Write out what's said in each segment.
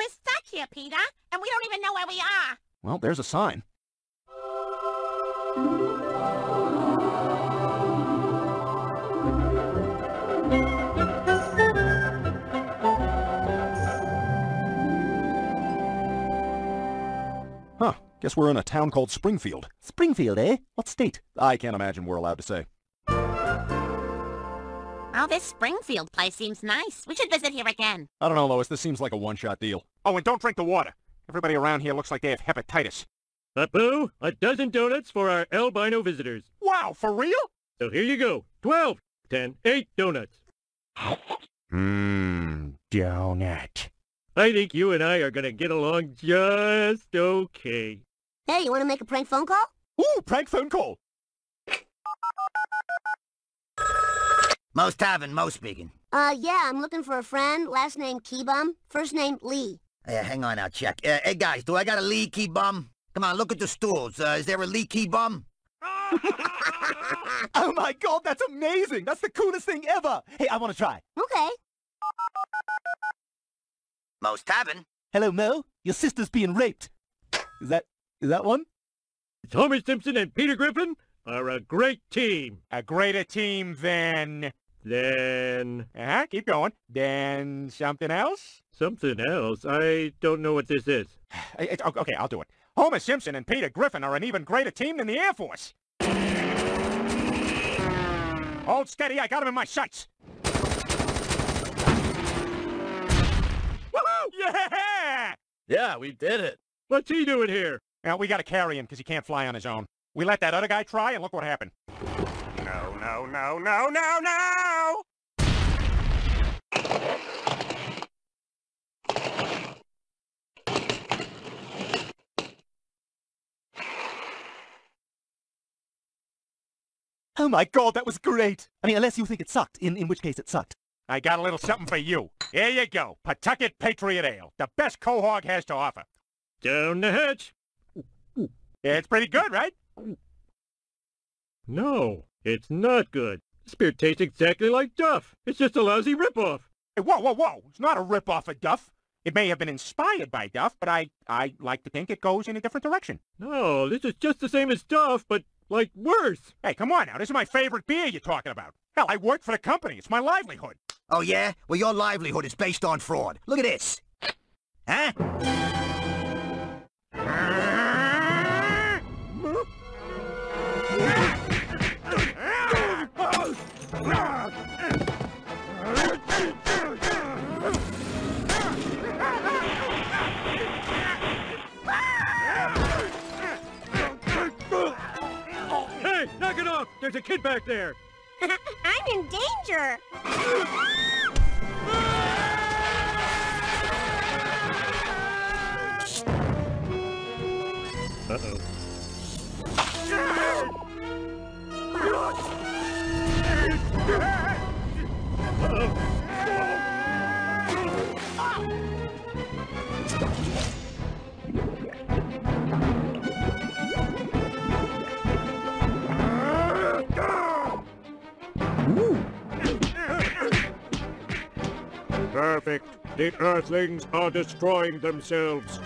We're stuck here, Peter, and we don't even know where we are. Well, there's a sign. Huh. Guess we're in a town called Springfield. Springfield, eh? What state? I can't imagine we're allowed to say. Oh, this Springfield place seems nice. We should visit here again. I don't know, Lois. This seems like a one-shot deal. Oh, and don't drink the water. Everybody around here looks like they have hepatitis. Apu, a dozen donuts for our albino visitors. Wow, for real? So here you go. 12, 10, 8 donuts. Donut. I think you and I are gonna get along just okay. Hey, you want to make a prank phone call? Ooh, prank phone call. Mo's Tavern, Mo speaking. Yeah, I'm looking for a friend. Last name Keybum. First name Lee. Yeah, hang on, I'll check. Hey, guys, do I got a leaky bum? Come on, look at the stools. Is there a leaky bum? Oh my God, that's amazing! That's the coolest thing ever! Hey, I want to try. Okay. Mo's Tavern? Hello, Mo. Your sister's being raped. Is that one? Homer Simpson and Peter Griffin are a great team. A greater team than... Keep going. Then something else? Something else? I don't know what this is. Okay, I'll do it. Homer Simpson and Peter Griffin are an even greater team than the Air Force. Hold steady, I got him in my sights. Woohoo! Yeah! Yeah, we did it. What's he doing here? Well, we gotta carry him because he can't fly on his own. We let that other guy try, and look what happened. No! Oh my God, that was great! I mean, unless you think it sucked, in which case it sucked. I got a little something for you. Here you go. Pawtucket Patriot Ale. The best Quahog has to offer. Down the hatch. It's pretty good, right? No, it's not good. This beer tastes exactly like Duff. It's just a lousy ripoff. Hey, whoa. It's not a rip-off of Duff. It may have been inspired by Duff, but I like to think it goes in a different direction. No, this is just the same as Duff, but, like, worse. Hey, come on now. This is my favorite beer you're talking about. Hell, I work for the company. It's my livelihood. Oh, yeah? Well, your livelihood is based on fraud. Look at this. Huh? Hey, knock it off! There's a kid back there! I'm in danger. Uh-oh. Perfect. The Earthlings are destroying themselves.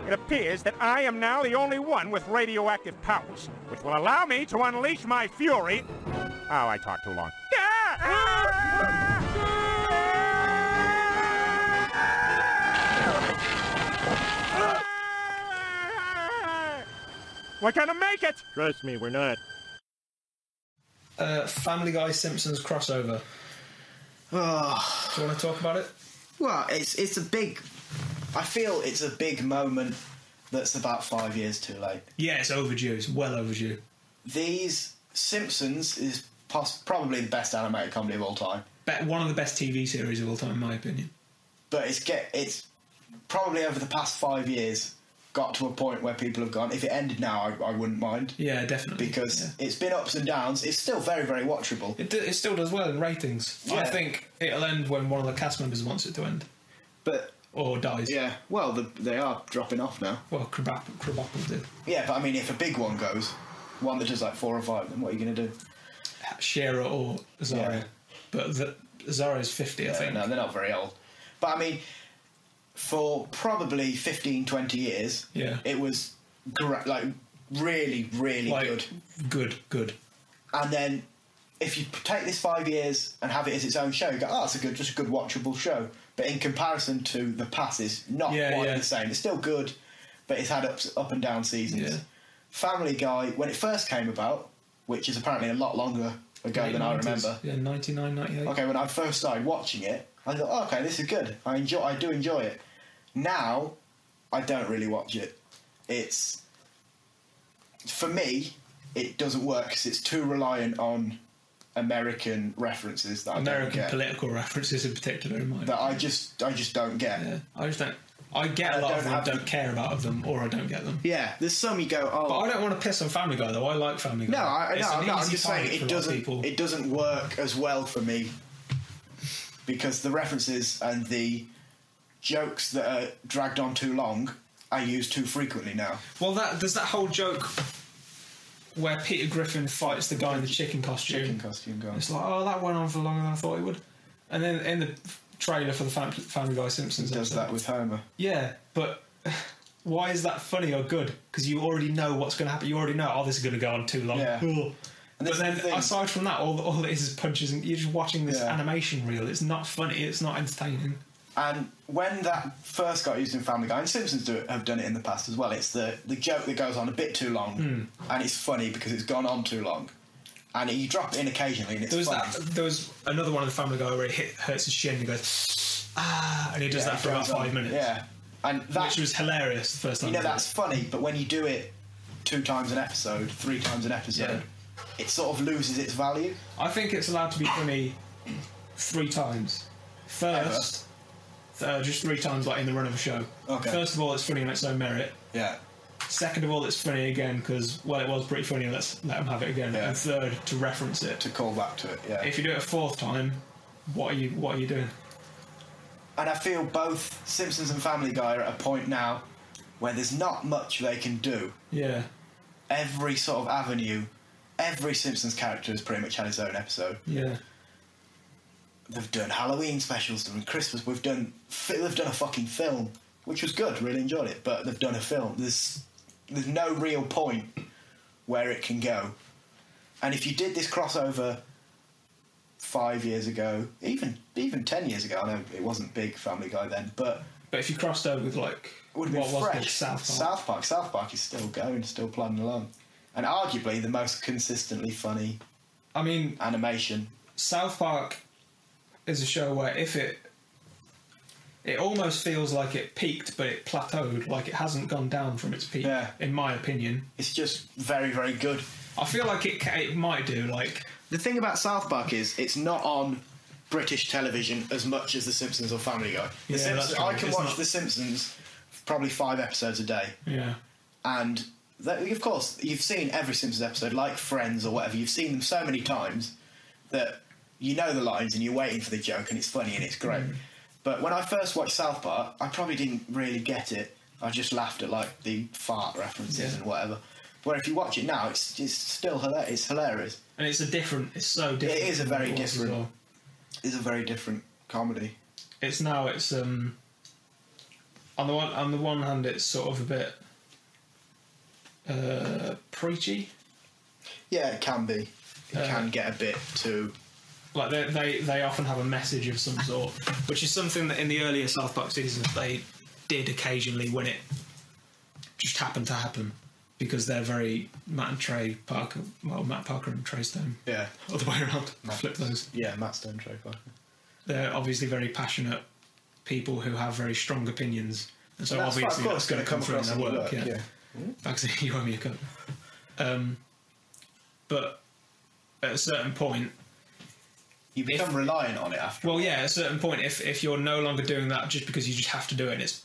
It appears that I am now the only one with radioactive powers, which will allow me to unleash my fury. Oh, I talked too long. We're gonna make it! Trust me, we're not. Family Guy Simpsons crossover. Oh. Do you want to talk about it? Well, it's a big... I feel it's a big moment that's about 5 years too late. Yeah, it's overdue. It's well overdue. These Simpsons is probably the best animated comedy of all time. One of the best TV series of all time, in my opinion. But it's probably over the past 5 years got to a point where people have gone, if it ended now, I wouldn't mind. Yeah, definitely. Because it's been ups and downs. It's still very, very watchable. It still does well in ratings. Yeah. I think it'll end when one of the cast members wants it to end. Or dies. Yeah, well, they are dropping off now. Well, Krabappel did. Yeah, but I mean, if a big one goes, one that does like 4 or 5, then what are you going to do? Shearer or Zara. but Zorro's 50, I think. No, they're not very old. But I mean, for probably 15, 20 years, it was like really, really good. And then if you take this 5 years and have it as its own show, you go, oh, it's just a good watchable show. But in comparison to the past, it's not quite the same. It's still good, but it's had up and down seasons. Yeah. Family Guy, when it first came about, which is apparently a lot longer ago than I remember. Yeah, 99, 98. Okay, when I first started watching it, I thought, oh, okay, this is good. I do enjoy it. Now, I don't really watch it. It's, for me, it doesn't work because it's too reliant on American references that I don't get. American political references in particular, in my that I just don't get. Yeah, I just don't. I get a lot of them, I don't care about them, or I don't get them. Yeah, there's some you go, oh... But I don't want to piss on Family Guy, though. I like Family Guy. I'm just saying it doesn't work as well for me because the references and the jokes that are dragged on too long are used too frequently now. Well, there's that whole joke where Peter Griffin fights the guy in the chicken costume. It's like, oh, that went on for longer than I thought it would. And then in the trailer for the Family Guy Simpsons does that with Homer. Yeah, but why is that funny or good? Because you already know what's going to happen. You already know, oh, this is going to go on too long. Yeah. But then, aside from that, all it is punches, and you're just watching this animation reel. It's not funny. It's not entertaining. And when that first got used in Family Guy, and Simpsons have done it in the past as well, it's the joke that goes on a bit too long, and it's funny because it's gone on too long. And you drop it in occasionally, and it's funny. There was another one of the Family Guy where he hurts his shin and he goes, and he does that for about 5 minutes. Yeah. And which was hilarious the first time. You know, that's funny, but when you do it 2 times an episode, 3 times an episode, it sort of loses its value. I think it's allowed to be funny 3 times. First, just 3 times, like in the run of a show. Okay. First of all, it's funny on its own merit. Yeah. Second of all, it's funny again because, well, it was pretty funny. Let's let them have it again. Yeah. And third, to reference it, to call back to it. Yeah. If you do it a 4th time, what are you doing? And I feel both Simpsons and Family Guy are at a point now where there's not much they can do. Yeah. Every sort of avenue, every Simpsons character has pretty much had his own episode. Yeah. They've done Halloween specials, they've done Christmas. They've done a fucking film, which was good. Really enjoyed it. But they've done a film. There's no real point where it can go. And if you did this crossover 5 years ago, even 10 years ago, I know it wasn't big Family Guy then, but if you crossed over with like what was it, South Park is still going, still plodding along, and arguably the most consistently funny. I mean, animation. South Park is a show where if it almost feels like it peaked, but it plateaued, like it hasn't gone down from its peak. Yeah. In my opinion, it's just very, very good. I feel like it might do. Like, the thing about South Park is it's not on British television as much as The Simpsons or Family Guy. I can watch The Simpsons probably 5 episodes a day. Yeah. And of course, you've seen every Simpsons episode, like Friends or whatever. You've seen them so many times that you know the lines and you're waiting for the joke, and it's funny and it's great. But when I first watched South Park, I probably didn't really get it. I just laughed at like the fart references and whatever. But if you watch it now, it's still hilarious. It's hilarious. And it's so different. It is a very different. Well. It's a very different comedy. It's on the one hand, it's sort of a bit preachy. Yeah, it can be. It can get a bit too. Like they often have a message of some sort, which is something that in the earlier South Park seasons they did occasionally when it just happened to happen, because they're very Matt Parker and Trey Stone. Yeah. Other way around. Flip those. Yeah, Matt Stone, Trey Parker. They're obviously very passionate people who have very strong opinions, and so obviously that's going to come through in their work. Yeah. Actually, you owe me a cup. But at a certain point, you become reliant on it after. Well, yeah, at a certain point, if you're no longer doing that just because you just have to do it, and it's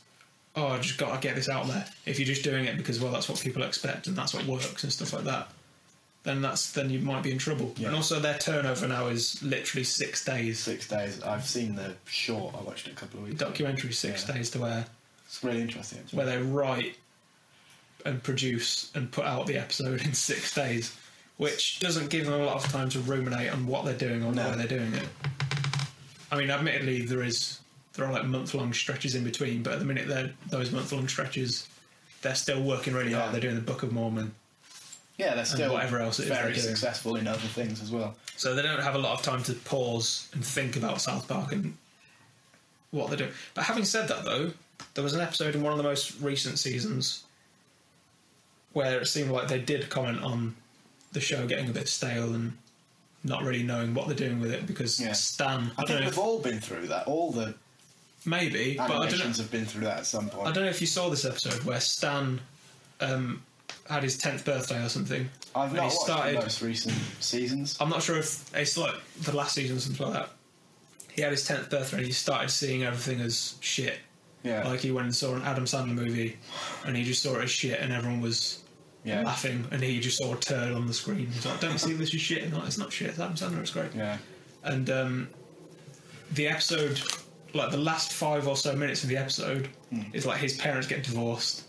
I just got to get this out there. If you're just doing it because that's what people expect and that's what works and stuff like that, then you might be in trouble. Yeah. And also, their turnover now is literally 6 days. 6 days. I've seen the short. I watched it a couple of weeks. Documentary 6 days to where it's really interesting. Actually. Where they write and produce and put out the episode in 6 days, which doesn't give them a lot of time to ruminate on what they're doing or why they're doing it. I mean, admittedly, there are like month-long stretches in between, but at the minute, those month-long stretches, they're still working really hard. They're doing the Book of Mormon. Yeah, they're still whatever else it is very successful in other things as well. So they don't have a lot of time to pause and think about South Park and what they're doing. But having said that, though, there was an episode in one of the most recent seasons where it seemed like they did comment on the show getting a bit stale and not really knowing what they're doing with it because Stan... I think we've all been through that. All the maybe, animations have been through that at some point. I don't know if you saw this episode where Stan had his 10th birthday or something. I've not watched the most recent seasons. I'm not sure if it's like the last season or something like that. He had his 10th birthday and he started seeing everything as shit. Yeah. Like he went and saw an Adam Sandler movie and he just saw it as shit and everyone was laughing and he just saw a turd on the screen. He's like, don't see this as shit. And like, it's not shit, it's Adam Sandler, it's great. Yeah. And the episode, like the last 5 or so minutes of the episode is like his parents get divorced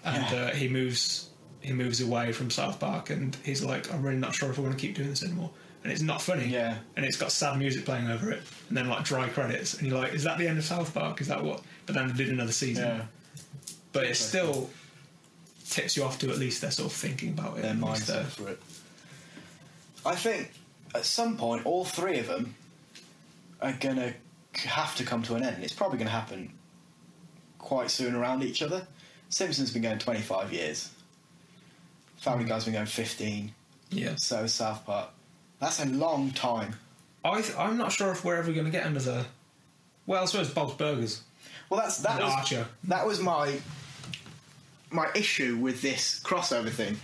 and he moves away from South Park and he's like, I'm really not sure if I want to keep doing this anymore. And it's not funny. Yeah. And it's got sad music playing over it. And then like dry credits. And you're like, is that the end of South Park? Is that what? But then they did another season. Yeah. But it still tips you off to at least they're sort of thinking about it. Their mindset for it. I think at some point all 3 of them are going to have to come to an end. It's probably going to happen quite soon around each other. Simpsons been going 25 years. Family Guy's been going 15. Yeah. So is South Park. That's a long time. I'm not sure if we're ever going to get another... Well, I suppose Bob's Burgers. Well, that was Archer. That was my issue with this crossover thing.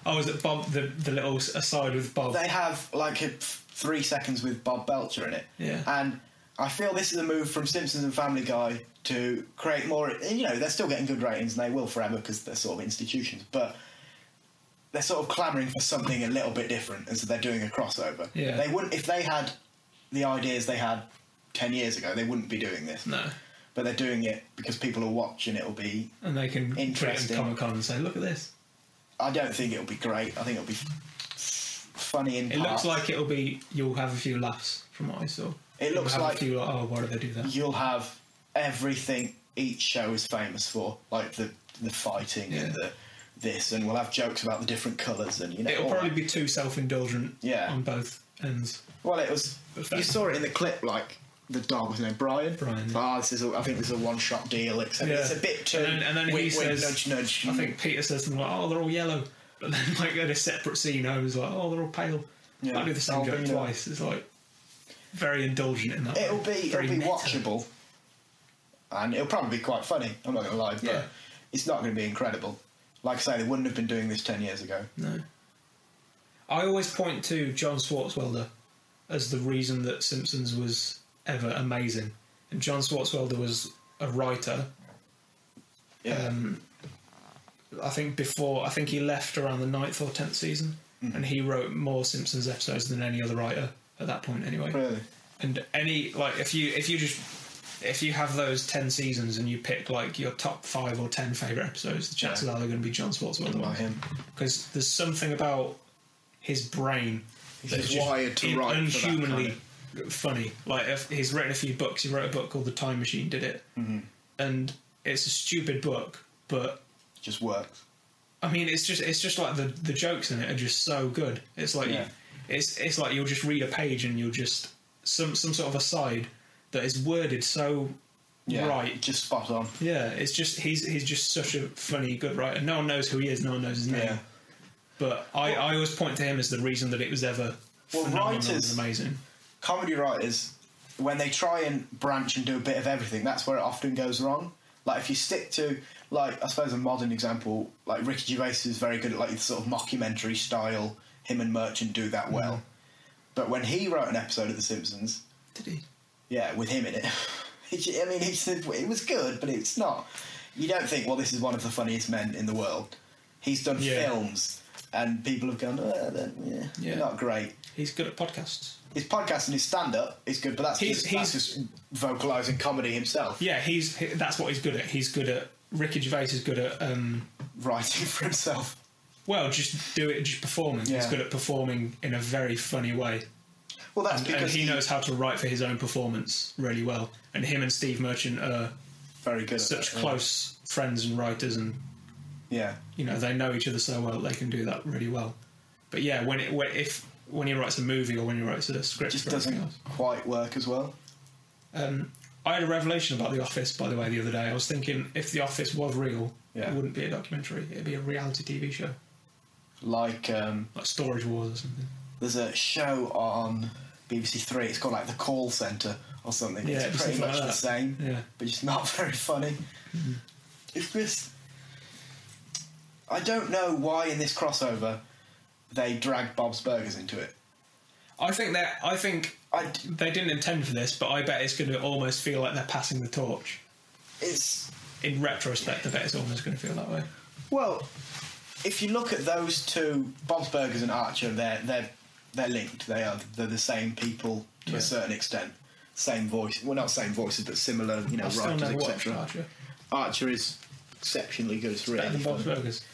Oh, is it Bob, the little aside with Bob? They have, like, 3 seconds with Bob Belcher in it. Yeah. And I feel this is a move from Simpsons and Family Guy to create more... You know, they're still getting good ratings, and they will forever because they're sort of institutions, but... They're sort of clamouring for something a little bit different, and so they're doing a crossover. Yeah. They wouldn't, if they had the ideas they had 10 years ago, they wouldn't be doing this. No. But they're doing it because people will watch and it'll be and they can interesting. Comic-Con and say, look at this. I don't think it'll be great. I think it'll be funny in parts. It looks like it'll be, you'll have a few laughs from what I saw. It looks like, a few, like, oh, why do they do that? You'll have everything each show is famous for, like the fighting and this, and we'll have jokes about the different colours, and you know it'll probably be too self-indulgent on both ends. Well, it was. You saw it in the clip, like the dog was named Brian. I think this is a one-shot deal. Except it's a bit too. And then he says, nudge, nudge. I think Peter says something like, "Oh, they're all yellow," but then like in a separate scene, I was like, "Oh, they're all pale." Yeah. I do the same joke twice. It's like very indulgent in that. It'll be watchable, and it'll probably be quite funny. I'm not going to lie, but it's not going to be incredible. Like I say, they wouldn't have been doing this 10 years ago. No. I always point to John Swartzwelder as the reason that Simpsons was ever amazing. And John Swartzwelder was a writer. Yeah. I think he left around the 9th or 10th season, and he wrote more Simpsons episodes than any other writer at that point, anyway. Really? And if you have those 10 seasons and you pick like your top 5 or 10 favourite episodes, the chances are they're going to be John Swartzwelder ones. Because there's something about his brain that's just wired to write unhumanly funny. Like he's written a few books. He wrote a book called The Time Machine, did it, and it's a stupid book, but it just works. I mean, it's just like the jokes in it are just so good. It's like it's like you'll just read a page and you'll just some sort of aside that is worded so right, just spot on. Yeah, it's just he's just such a funny, good writer. No one knows who he is. No one knows his name. But I always point to him as the reason that it was ever phenomenal and amazing. Comedy writers, when they try and branch and do a bit of everything, that's where it often goes wrong. Like if you stick to, like I suppose a modern example, like Ricky Gervais is very good at like the sort of mockumentary style. Him and Merchant do that well. But when he wrote an episode of The Simpsons, did he? Yeah, with him in it. I mean, it was good, but it's not. You don't think, well, this is one of the funniest men in the world. He's done films, and people have gone, not great. He's good at podcasts. His podcast and his stand-up is good, but that's just vocalising comedy himself. Yeah, that's what he's good at. He's good at... Ricky Gervais is good at... writing for himself. Well, just performing. Yeah. He's good at performing in a very funny way. Well, that's because and he knows how to write for his own performance really well. And him and Steve Merchant are very good. Such close friends and writers, and they know each other so well they can do that really well. But yeah, when he writes a movie or when he writes a script, it just doesn't quite work as well. I had a revelation about The Office, by the way, the other day. I was thinking if The Office was real, it wouldn't be a documentary; it'd be a reality TV show, like Storage Wars or something. There's a show on BBC Three. It's called like The Call Centre or something. Yeah, it's pretty much the same, but it's not very funny. Mm-hmm. It's just, I don't know why in this crossover they dragged Bob's Burgers into it. I think they didn't intend for this, but I bet it's going to almost feel like they're passing the torch. In retrospect, I bet it's almost going to feel that way. Well, if you look at those two, Bob's Burgers and Archer, they're linked. They're the same people to a certain extent. Same voice. Well, not same voices, but similar, writers, etc. Archer is exceptionally good. It's really better than Bob's funny. Burgers.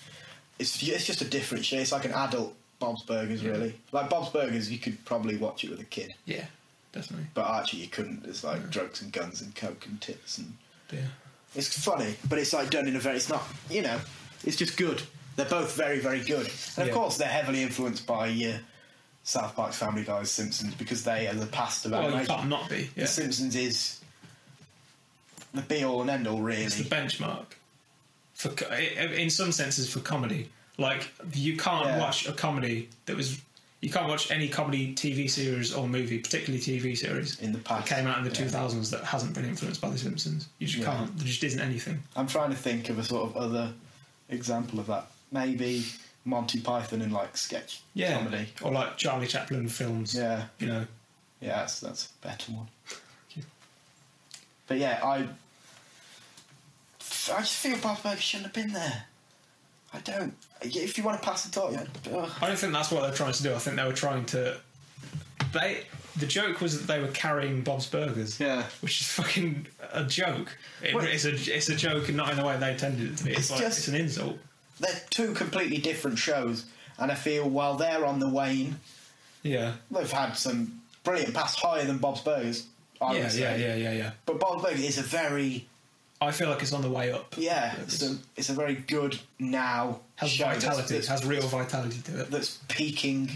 It's just a different show. It's like an adult Bob's Burgers, really. Like Bob's Burgers, you could probably watch it with a kid. Yeah, definitely. But Archer, you couldn't. There's like drugs and guns and coke and tits and. Yeah. It's funny, but it's like done in a very. It's not. It's just good. They're both very, very good, and of course they're heavily influenced by South Park's Family Guy's Simpsons because they are the past of animation. Well, you can't not be. Yeah. The Simpsons is the be all and end all, really. It's the benchmark in some senses for comedy. Like you can't watch a comedy you can't watch any comedy TV series or movie, particularly TV series in the past that came out in the 2000s that hasn't been influenced by The Simpsons. You just can't. There just isn't anything. I'm trying to think of a sort of other example of that. Maybe Monty Python in like sketch comedy, or like Charlie Chaplin films. Yeah, Yeah, that's a better one. But yeah, I just feel Bob's Burgers shouldn't have been there. I don't. If you want to pass the torch, I don't think that's what they're trying to do. I think they were trying to. The joke was that they were carrying Bob's Burgers. Yeah, which is fucking a joke. It's a joke, and not in the way they intended it to be. It's an insult. They're two completely different shows, and I feel while they're on the wane, they've had some brilliant past higher than Bob's Burgers. Yeah. But Bob's Burgers is a very. I feel like it's on the way up. Yeah, it's a very good now show. Has real vitality to it. That's peaking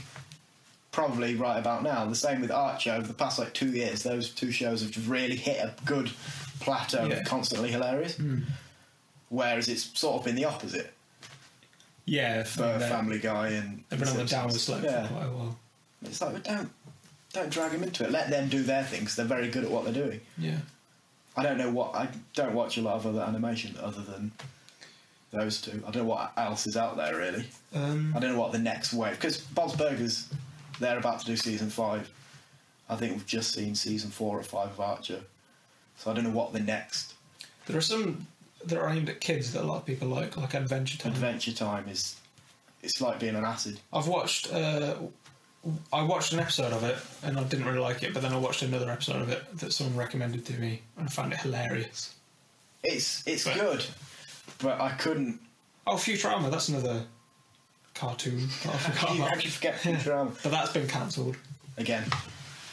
probably right about now. The same with Archer. Over the past 2 years, those two shows have just really hit a good plateau, constantly hilarious. Whereas it's sort of been the opposite. Yeah, for Family Guy and they've been on the downward slope for quite a while. It's like, don't drag them into it. Let them do their thing because they're very good at what they're doing. Yeah. I don't watch a lot of other animation other than those two. I don't know what else is out there really. I don't know what the next wave, because Bob's Burgers, they're about to do season 5. I think we've just seen season 4 or 5 of Archer, so I don't know what the next. There are some that are aimed at kids that a lot of people like Adventure Time. Adventure Time it's like being on acid. I watched an episode of it and I didn't really like it, but then I watched another episode of it that someone recommended to me and I found it hilarious. It's good, but I couldn't. Oh, Futurama, that's another cartoon. How could you forget Futurama? But that's been cancelled. Again.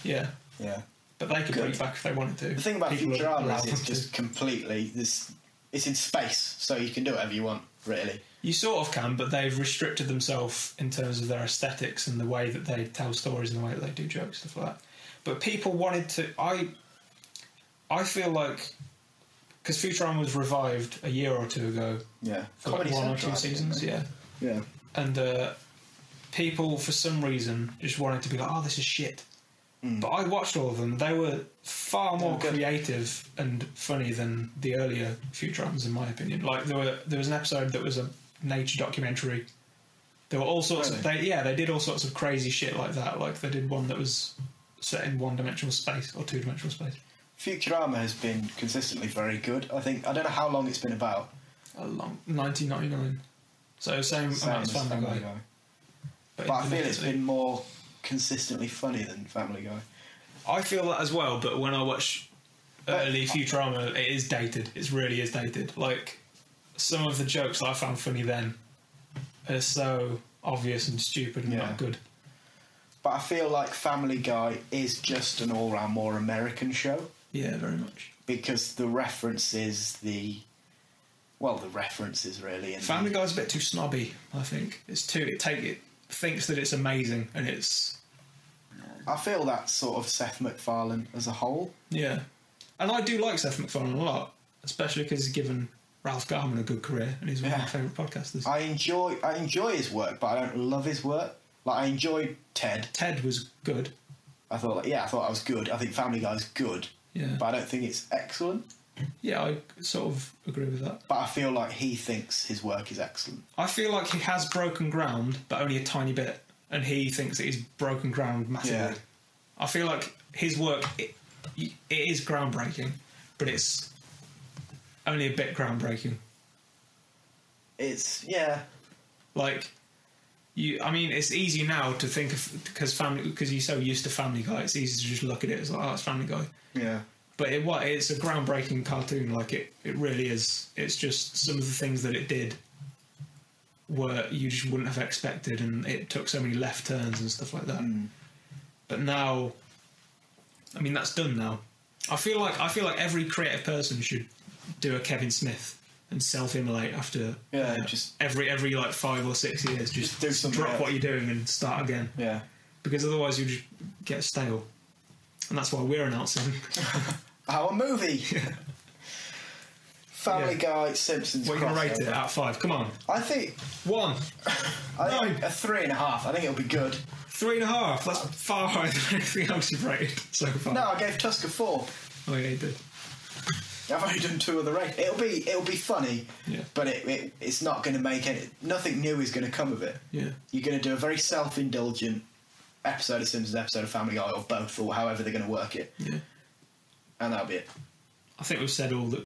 Yeah. Yeah. But they could bring it back if they wanted to. The thing about Futurama is it's just completely it's in space, so you can do whatever you want, really. You sort of can, but they've restricted themselves in terms of their aesthetics and the way that they tell stories and the way that they do jokes, stuff like that. But people wanted to. I feel like because Futurama was revived a year or two ago. Yeah, for like 1 or 2 seasons. Yeah. And people, for some reason, just wanted to be like, "Oh, this is shit." But I watched all of them. They were far more creative and funny than the earlier Futuramas, in my opinion. Like there was an episode that was a nature documentary. There were all sorts of they did all sorts of crazy shit like that. Like they did one that was set in 1-dimensional space or 2-dimensional space. Futurama has been consistently very good. I don't know how long it's been about. A long 1999. So same amount as Family Guy. But I feel it's been more consistently funny than Family Guy. I feel that as well, but when I watch early Futurama, it is dated. It really is dated. Like, some of the jokes that I found funny then are so obvious and stupid and not good. But I feel like Family Guy is just an all-round more American show. Yeah, very much. Because the references, the references really. And Family Guy's a bit too snobby, I think. It thinks that it's amazing, and it's... I feel that's sort of Seth MacFarlane as a whole. Yeah. And I do like Seth MacFarlane a lot, especially because he's given Ralph Garman a good career, and he's one of my favourite podcasters. I enjoy his work, but I don't love his work. Like, I enjoyed Ted. Ted was good. I thought I was good. I think Family Guy's good. Yeah. But I don't think it's excellent. Yeah, I sort of agree with that. But I feel like he thinks his work is excellent. I feel like he has broken ground, but only a tiny bit, and he thinks that he's broken ground massively. Yeah. I feel like his work, it is groundbreaking, but it's only a bit groundbreaking. It's, like, it's easy now to think of, because you're so used to Family Guy, it's easy to just look at it as like, oh, it's Family Guy. Yeah. But it's a groundbreaking cartoon, like it really is. It's just some of the things that it did were you just wouldn't have expected, and it took so many left turns and stuff like that. Mm. But now, that's done now. I feel like every creative person should do a Kevin Smith and self-immolate after just every like 5 or 6 years. Just do something drop else. what you're doing and start again. Yeah. Because otherwise you just get stale. And that's why we're announcing our movie. Yeah. Family Guy, Simpsons. What are you going to rate it out of 5? Come on. I think 1. I think a 3.5. I think it'll be good. 3.5. That's far higher than anything else you've rated so far. No, I gave Tusk a 4. Oh yeah, you did. I've only done 2 of the rate. It'll be funny. Yeah. But it's not going to make nothing new is going to come of it. Yeah. You're going to do a very self-indulgent episode of Simpsons, episode of Family Guy, or both, or however they're going to work it. Yeah. And that'll be it. I think we've said all that